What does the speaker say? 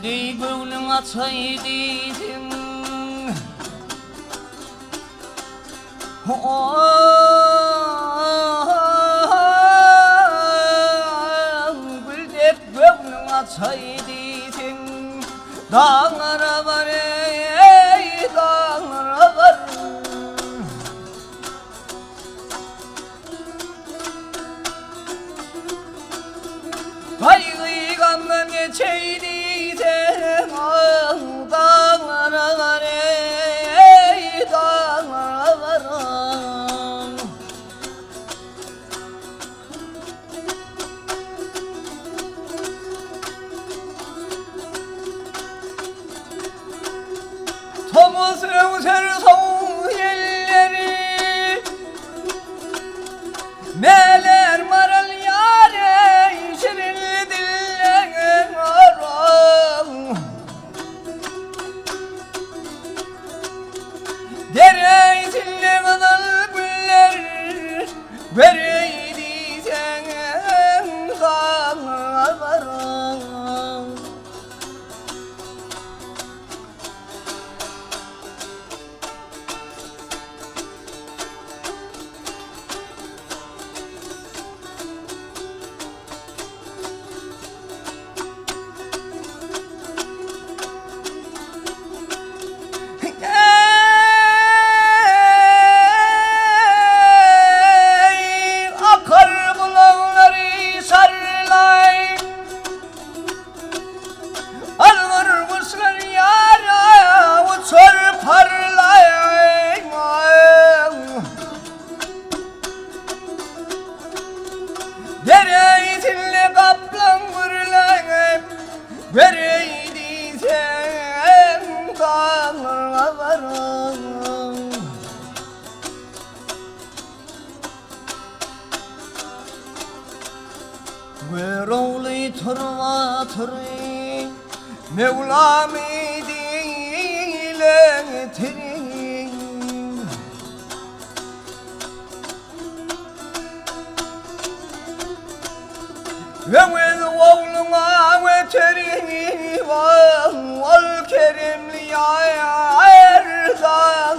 Güldi gönlün açaydıydın. Gülde gönlün açaydıydın. Dağlara var ey dağlara var. Kaygıdan geçeydiysen dağlara var ey dağlara var. Thomas Reuser soğuk elleri meler maral yâre şirin diller aram. Dere zille kadar güller vereydiysen dağlarım. Dereyitinle kaplan gürlen vereydiysen dağlara varım. Verovli turva turi Mevlami dile tirin. Ve oğluna ve terini var ol kerimli ya erdan.